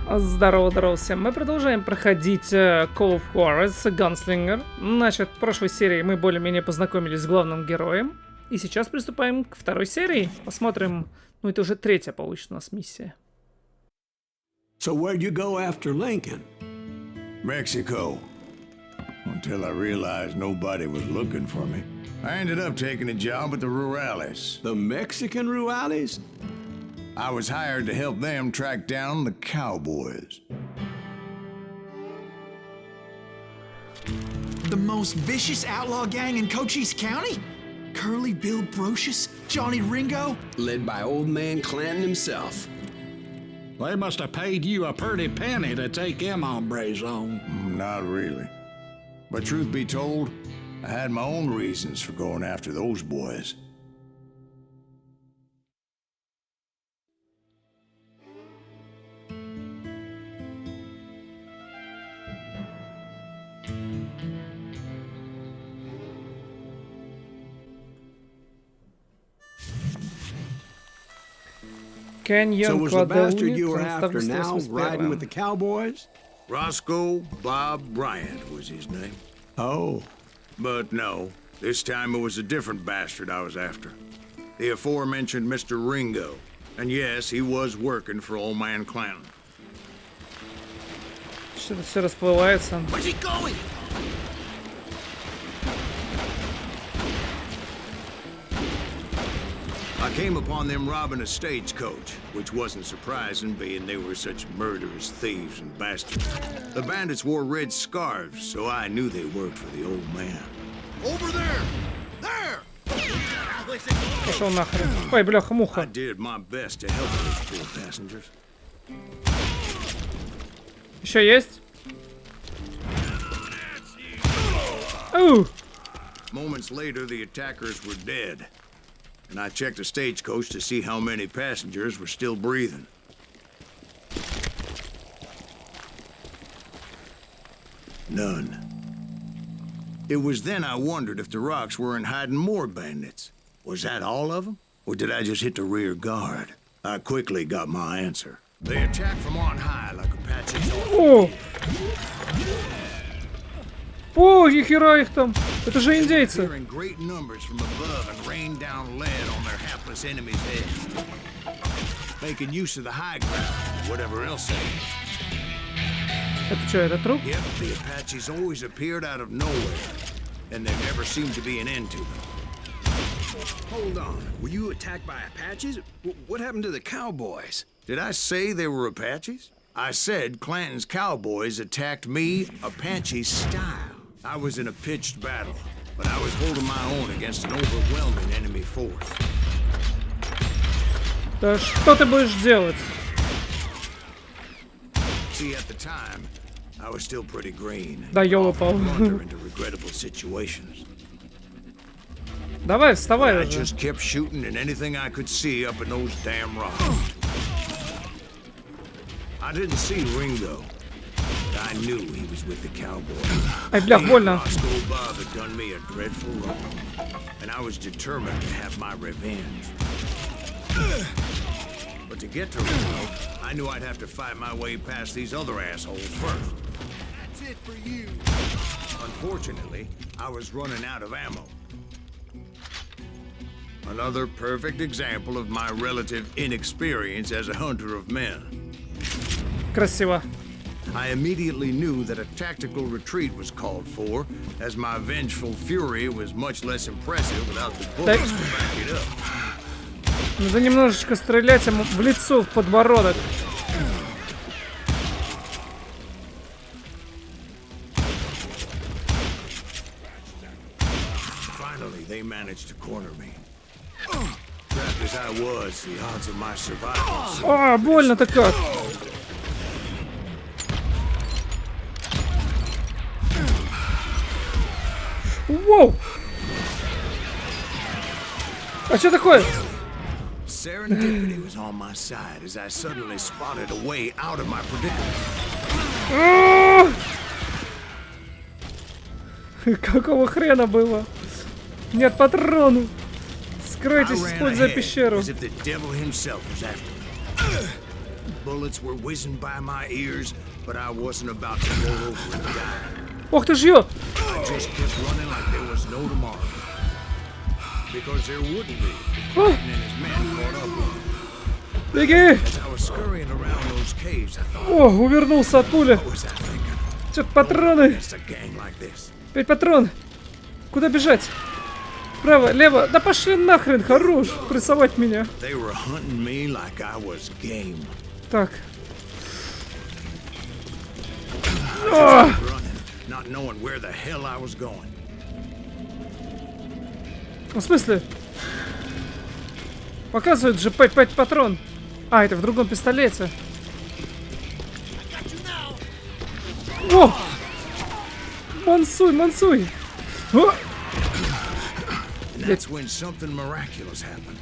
Здорово, здорово всем. Мы продолжаем проходить Call of Juarez, Gunslinger. Значит, в прошлой серии мы более-менее познакомились с главным героем. И сейчас приступаем к второй серии. Посмотрим, ну это уже третья получится у нас миссия. So where'd you go after Lincoln? Mexico. Until I realized nobody was looking for me. I ended up taking a job at the Rurales. The Mexican Rurales? I was hired to help them track down the cowboys. The most vicious outlaw gang in Cochise County? Curly Bill Brocious? Johnny Ringo? Led by old man Clanton himself. They must have paid you a pretty penny to take them hombres on. Not really. But truth be told, I had my own reasons for going after those boys. So was the bastard you were after now riding with the cowboys? Roscoe Bob Bryant was his name. Oh. But no, this time it was a different bastard I was after. The aforementioned Mr. Ringo. And yes, he was working for old man Clanton. Что-то все расплывается. Where's he going? I came upon them robbing a stagecoach, which wasn't surprising, being they were such murderous thieves and bastards. The bandits wore red scarves, so I knew they worked for the old man. Over there! There! Пошел нахрен. Ой, бляха-муха. I did my best to help those poor passengers. Еще есть? Оу! Moments later, the attackers were dead. And I checked the stagecoach to see how many passengers were still breathing. None. It was then I wondered if the rocks weren't hiding more bandits. Was that all of them? Or did I just hit the rear guard? I quickly got my answer. They attacked from on high like Apaches. О! О, нихера их там! Это же индейцы! In great numbers from above and rained down lead on their hapless enemies' heads, making use of the high ground, whatever else they is. Это что, это труп? Yep, the Apaches always appeared out of nowhere, and there never seemed to be an end to them. Hold on. Were you attacked by Apaches? What happened to the cowboys? Did I say they were Apaches? I said Clanton's cowboys attacked me Apache style. I was in a pitched battle, but I was holding my own against an overwhelming enemy force. Да что ты будешь делать? See, at the time, I was still pretty green. Да ёлопал. Into regrettable situations. Давай, вставай I уже. just kept shooting at anything I could see up in those damn rocks. I didn't see Ringo. I knew he was with the cowboys. Ай, блях, больно. Roscoe Bob had done me a dreadful wrong, and I was determined to have my revenge. But to get to Ringo, I knew I'd have to fight my way past these other assholes first. That's it for you. Unfortunately, I was running out of ammo. Another perfect example of my relative inexperience as a hunter of men. Красиво. I immediately knew that a tactical retreat was called for, as my vengeful fury was much less impressive without the bullets to back it up. Надо немножечко стрелять ему в лицо, в подбородок. Finally, they managed to corner me. Trapped as I was, the odds of my survival. А, больно-то как. Воу! А что такое? Serendipity was on my side as I suddenly spotted a way out of my predicament. Какого хрена было? Нет патронов. Скройтесь, используя пещеру. bullets were whizzing by my ears, but I wasn't about to roll over and die. Ох ты ж ё! I just kept running like there was no tomorrow. Because there wouldn't be. О, And then his men caught up with him. беги! As I was scurrying around those caves, I thought, О, увернулся от пули. what was I thinking? Чё-то патроны. Against a gang like this. 5 патрон. Куда бежать? Право, лево. Да пошли нахрен, хорош. Прессовать меня. They were hunting me like I was game. Так. Running, not knowing where the hell I was going. В смысле? Показывают же 5 патрон. А, это в другом пистолете. О! Мансуй, мансуй. О! And that's when something miraculous happened.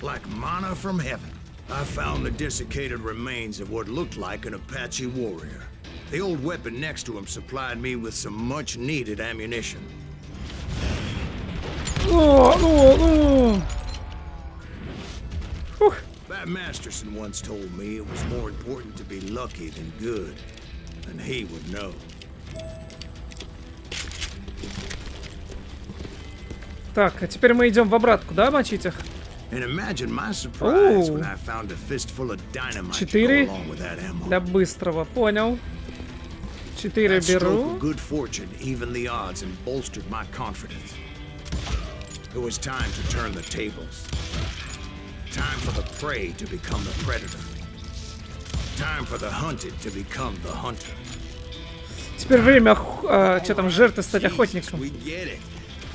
Like manna from heaven. I found the desiccated remains of what looked like an Apache warrior. The old weapon next to him supplied me with some much-needed ammunition. О! Ух. Bat Masterson once told me it was more important to be lucky than good. And he would know. Так, а теперь мы идем в обратку, да, мочить их? And imagine my surprise when I found a fistful of dynamite to go 4 along with that ammo. для быстрого, понял. 4 That stroke беру. of good fortune evened the odds and bolstered my confidence. It was time to turn the tables. Time for the prey to become the predator. Time for the hunted to become the hunter. Теперь время, что там, жертвы стать охотником. We get it.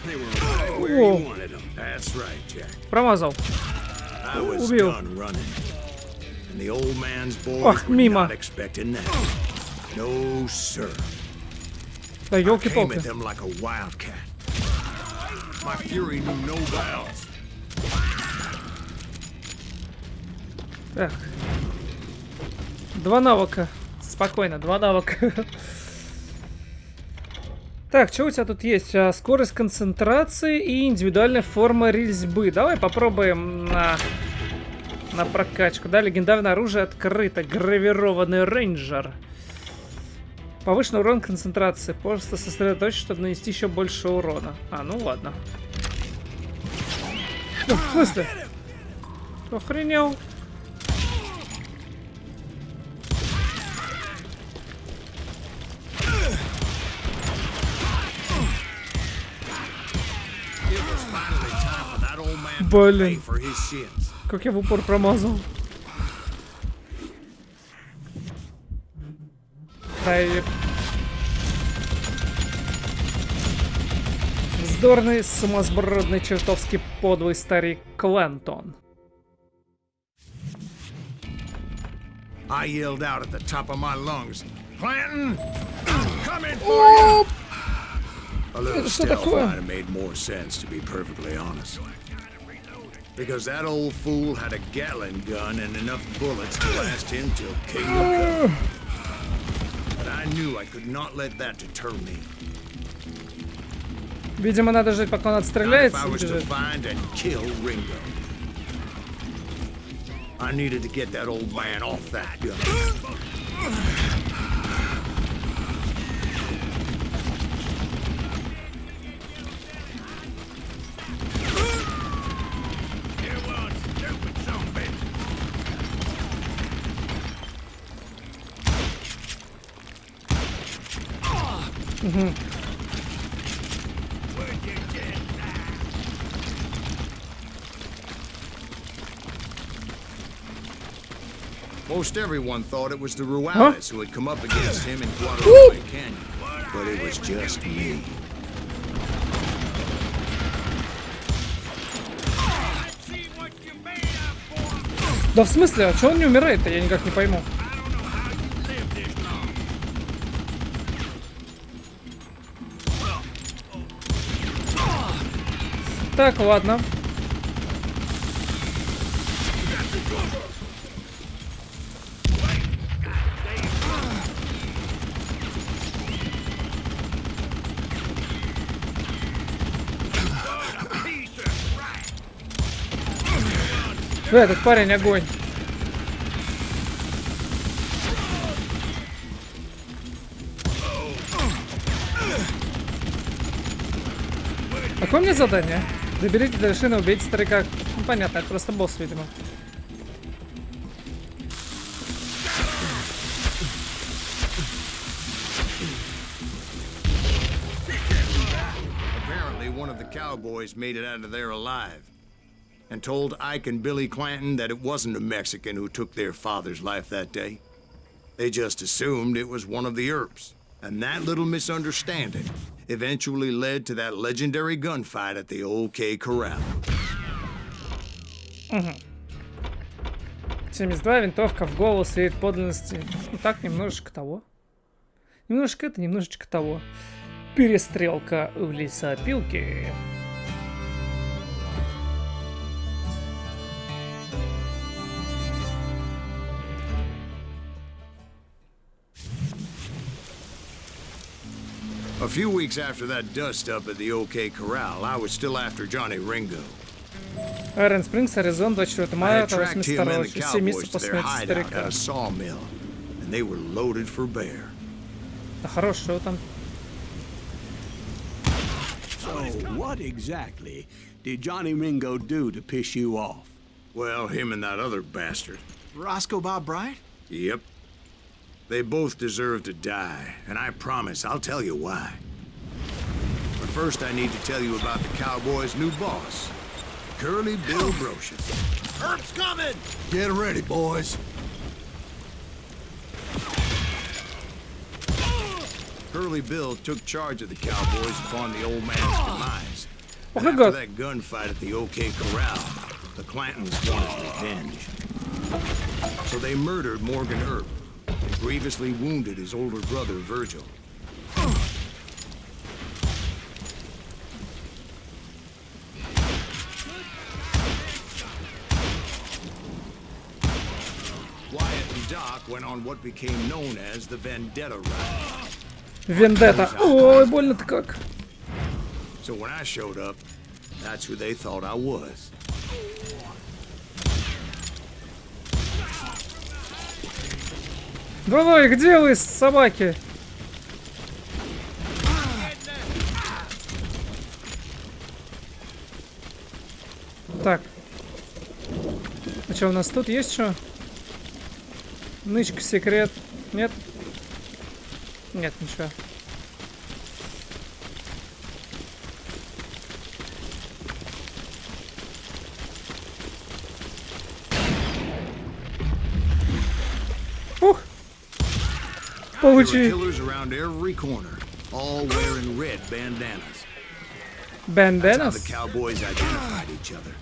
They were right where you О, wanted them. That's right, Jack. промазал. I was Убил. done running. And the old man's boys Ах, were мимо. not expecting that. No, sir. Да I came елки-палки. at them like a wildcat. My fury knew no bounds. Так. 2 навыка. Спокойно, 2 навыка. Так, что у тебя тут есть? Скорость концентрации и индивидуальная форма резьбы. Давай попробуем на прокачку. Да, легендарное оружие открыто. Гравированный рейнджер. Повышенный урон концентрации. Просто сосредоточиться, чтобы нанести еще больше урона. А, ну ладно. О, в смысле? Охренел. Блин, For his sins. как я в упор промазал. Дай. Вздорный, сумасбродный, чертовски подлый старик Клентон. I yelled out at the top of my lungs, Clanton, coming for you! A little Что stealth такое? might have made more sense, to be perfectly honest. Because that old fool had a Gatling gun and enough bullets to last him till Kingdom Come. But I knew I could not let that deter me. Видимо, надо жить, пока он Not if отстреляется. I и was to бежит. find and kill Ringo. I needed to get that old man off that gun. Most everyone thought it was the Ruales who had come up against him in Guadalupe Canyon, but it was just me. Да в смысле, а чё он не умирает-то? Я никак не пойму. Так, ладно. Этот парень огонь. какое мне задание? Доберите до вершины, убейте старика. Ну, понятно, это просто босс, видимо. Apparently, one of the cowboys made it out of there alive and told Ike and Billy Clanton that it wasn't a Mexican who took their father's life that day. They just assumed it was one of the Earps. And that little misunderstanding eventually led to that legendary gunfight at the OK Corral. 72, винтовка в голову, свет подлинности. Ну так, немножечко того. Немножко это, немножечко того. Перестрелка в лесопилке. A few weeks after that dust-up at the OK Corral, I was still after Johnny Ringo. Айрон Спрингс, Аризон, 24 I мая had tracked him 82 and the 7 cowboys месяцев to после their смерти hideout старика. at a sawmill, and they were loaded for bear. Да хорошего там. So, what exactly did Johnny Ringo do to piss you off? Well, him and that other bastard. Roscoe Bob Bryant? Yep. They both deserve to die, and I promise I'll tell you why. But first I need to tell you about the Cowboys' new boss, Curly Bill Brocious. Herb's coming! Get ready, boys. Curly Bill took charge of the Cowboys upon the old man's demise. And my after God. that gunfight at the OK Corral, the Clantons wanted revenge. So they murdered Morgan Earp and grievously wounded his older brother, Virgil. Wyatt and Doc went on what became known as the Vendetta Ride. Вендетта. Ой, больно-то как. So when I showed up, that's who they thought I was. Давай, где вы, собаки? Так. А что у нас тут есть что? Нычка, секрет. Нет? Нет, ничего. Ух! There were Получи. killers around every corner, all wearing red bandanas. That's how Банденас? the cowboys identified each other.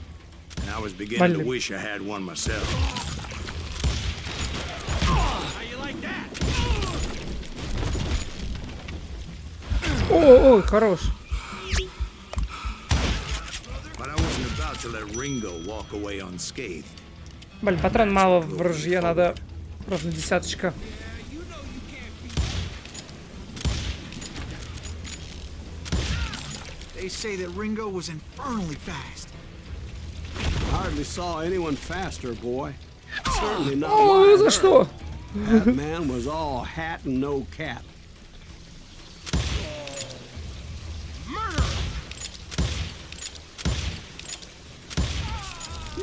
And I was beginning to Блин. wish I had one myself. Ой, хорош. But I wasn't about to let Ringo walk away unscathed. Блин, патрон мало в ружье, надо просто десяточка. They say that Ringo was infernally fast. Hardly saw anyone faster, boy. Certainly not Ой, за Wyatt что? Earp. That man was all hat and no cap.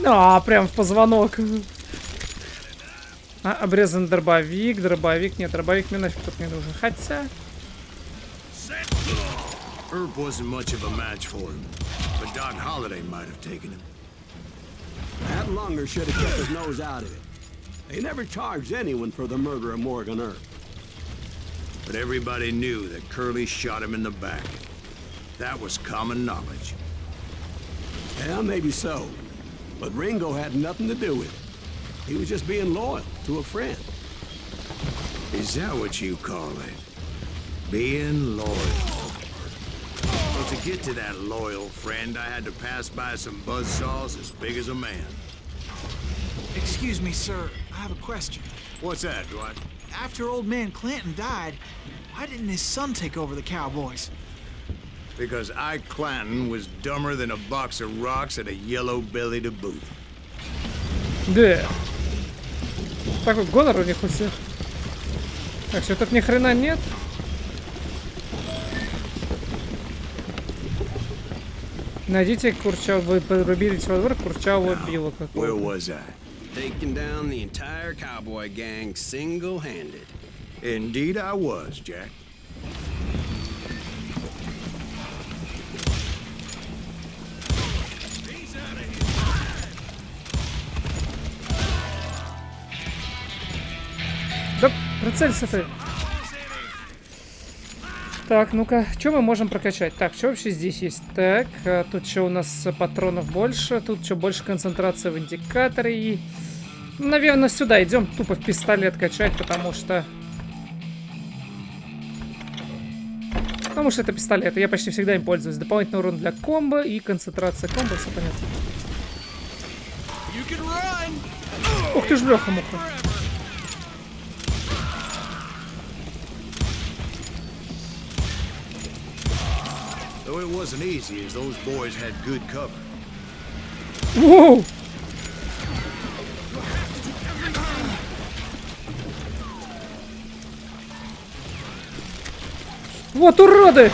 А, прям в позвонок. А, обрезан дробовик, нет, дробовик мне нафиг тут не нужен. Хотя... Earp wasn't much of a match for him, but Doc Holliday might have taken him. That Lunger should have kept his nose out of it. They never charged anyone for the murder of Morgan Earp. But everybody knew that Curly shot him in the back. That was common knowledge. Yeah, maybe so. But Ringo had nothing to do with it. He was just being loyal to a friend. Is that what you call it? Being loyal. Well, to get to that loyal friend, I had to pass by some buzzsaws as big as a man. Excuse me, sir. I have a question. What's that, Dwight? After old man Clanton died, why didn't his son take over the Cowboys? Because Ike Clanton was dumber than a box of rocks and a yellow belly to boot. Да. Такой гонор у них у всех. Так, что тут ни хрена нет. Найдите вы пробились во двор курчавого Билла Where какого-то. was I? Taking down the entire cowboy gang single-handed. Indeed I was, Jack. Да, прицелься ты. Так, ну-ка, что мы можем прокачать? Так, что вообще здесь есть? Так, тут что у нас патронов больше, тут что больше концентрация в индикаторе. И, наверное, сюда идем тупо в пистолет качать, потому что... Потому что это пистолет, и я почти всегда им пользуюсь. Дополнительный урон для комбо и концентрация комбо, все понятно. Ух ты ж, бляха-муха. Though it wasn't easy, as those boys had good cover. Воу! Вот уроды!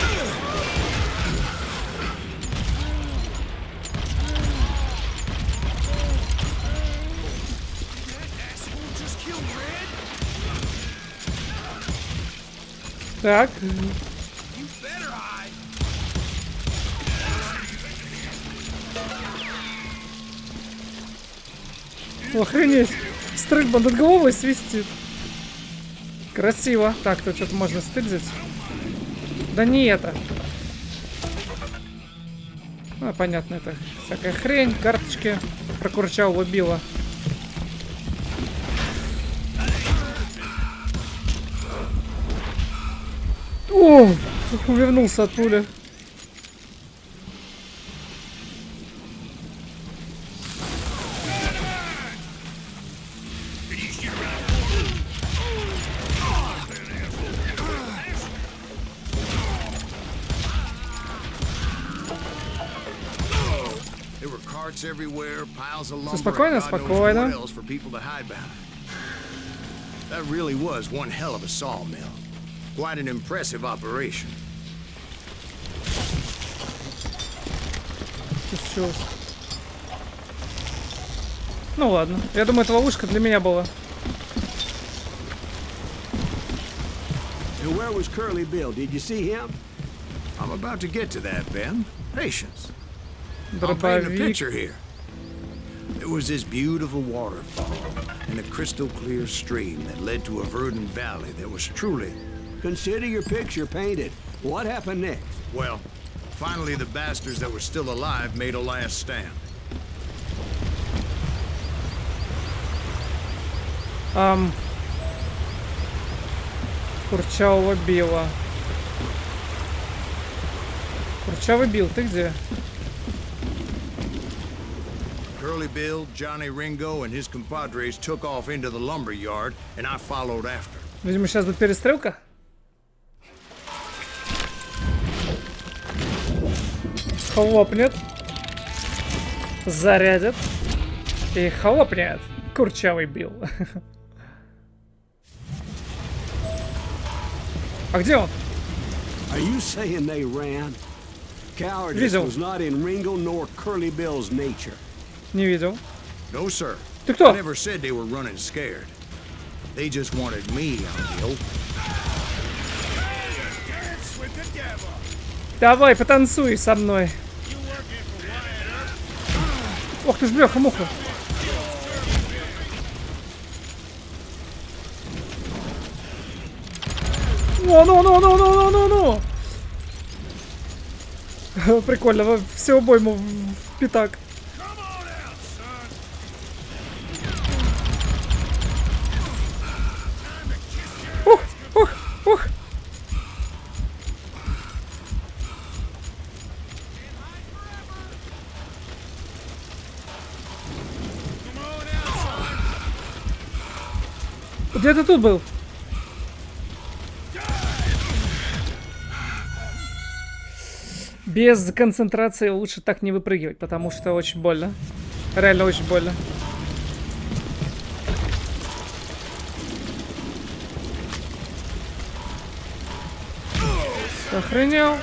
Так. Охренеть! Стрельба над головой свистит. Красиво. Так, тут что-то можно стыльзать. Да не это. Ну, понятно, это всякая хрень. Карточки про курчавого Билла. О! Увернулся от пули. Everywhere, piles of lumber, Спокойно, and God knows спокойно. what else for people to hide behind. That really was one hell of a sawmill. Quite an impressive operation. Ну ладно. Я думаю, это ловушка для меня была. And where was Curly Bill? Did you see him? I'm about to get to that, Ben. Patience. I'll paint a Дробовик. picture here. There was this beautiful waterfall and a crystal clear stream that led to a verdant valley that was truly... Consider your picture painted. What happened next? Well, finally the bastards that were still alive made a last stand. Курчавого Билла. Курчавый Билл, ты где? Curly Bill, Johnny Ringo, and his compadres took off into the lumber yard, and I followed after. Видимо, сейчас будет перестрелка. Хлопнет. Зарядит. И хлопнет. Курчавый Билл. А где он? Are you saying they ran? Cowardice Видел. was not in Ringo nor Curly Bill's nature. Не видел. No, sir. Ты кто? I never said they were running scared. They just wanted me out in the open. Давай, потанцуй со мной. Ох ты ж, бляха-муха. Ну. Прикольно, всю обойму в пятак. Ух. Где ты тут был? Без концентрации лучше так не выпрыгивать, потому что очень больно. Реально очень больно. Охренел.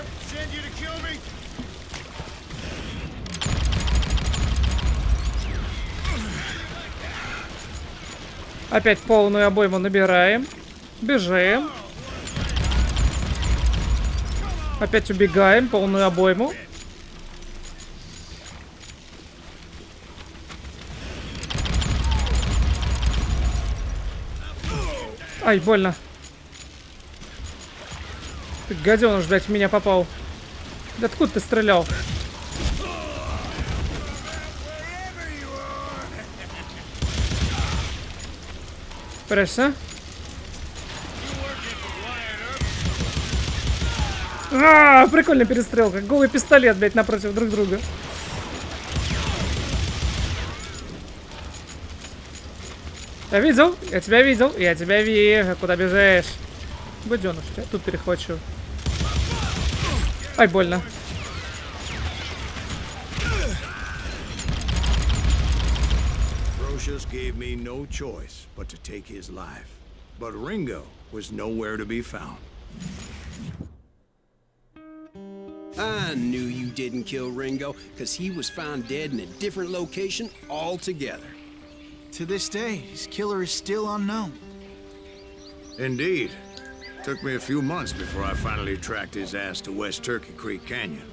Опять полную обойму набираем. Бежим. Опять убегаем, полную обойму. Ай, больно. Ты, гаденыш, блядь, в меня попал. Да откуда ты стрелял? Прячься. Прикольная перестрелка. Голый пистолет, блядь, напротив друг друга. Я видел? Я тебя видел. Я тебя вижу. Куда бежишь? Гаденыш, я тут перехвачу. Ай, больно. Brocious gave me no choice but to take his life. But Ringo was nowhere to be found. I knew you didn't kill Ringo, because he was found dead in a different location altogether. To this day, his killer is still unknown. Indeed. Took me a few months before I finally tracked his ass to West Turkey Creek Canyon.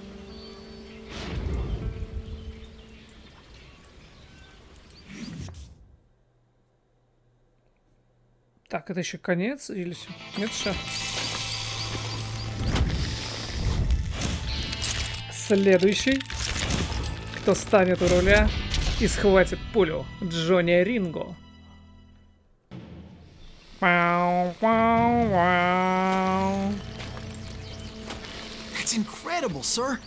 Так, это еще конец или все? Нет, еще. Следующий, кто станет у руля и схватит пулю, Джонни Ринго. That's incredible, sir.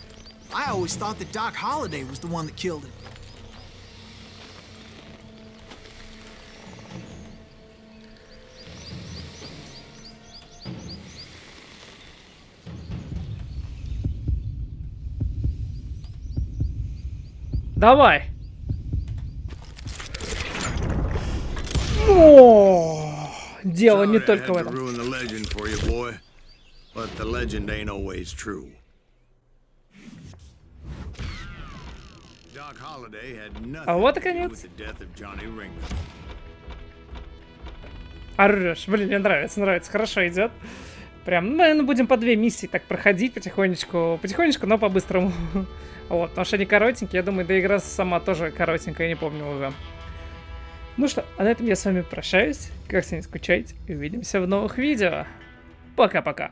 I always thought that Doc Holliday was the one that killed him. Давай. О, дело не только в этом. А вот и конец. Орешь. Блин, мне нравится, нравится. Хорошо идет. Прям, мы, наверное, будем по 2 миссии так проходить потихонечку. Потихонечку, но по-быстрому. Вот, потому что они коротенькие. Я думаю, да игра сама тоже коротенькая, я не помню уже. Ну что, а на этом я с вами прощаюсь. Как всегда, не скучайте. И увидимся в новых видео. Пока-пока.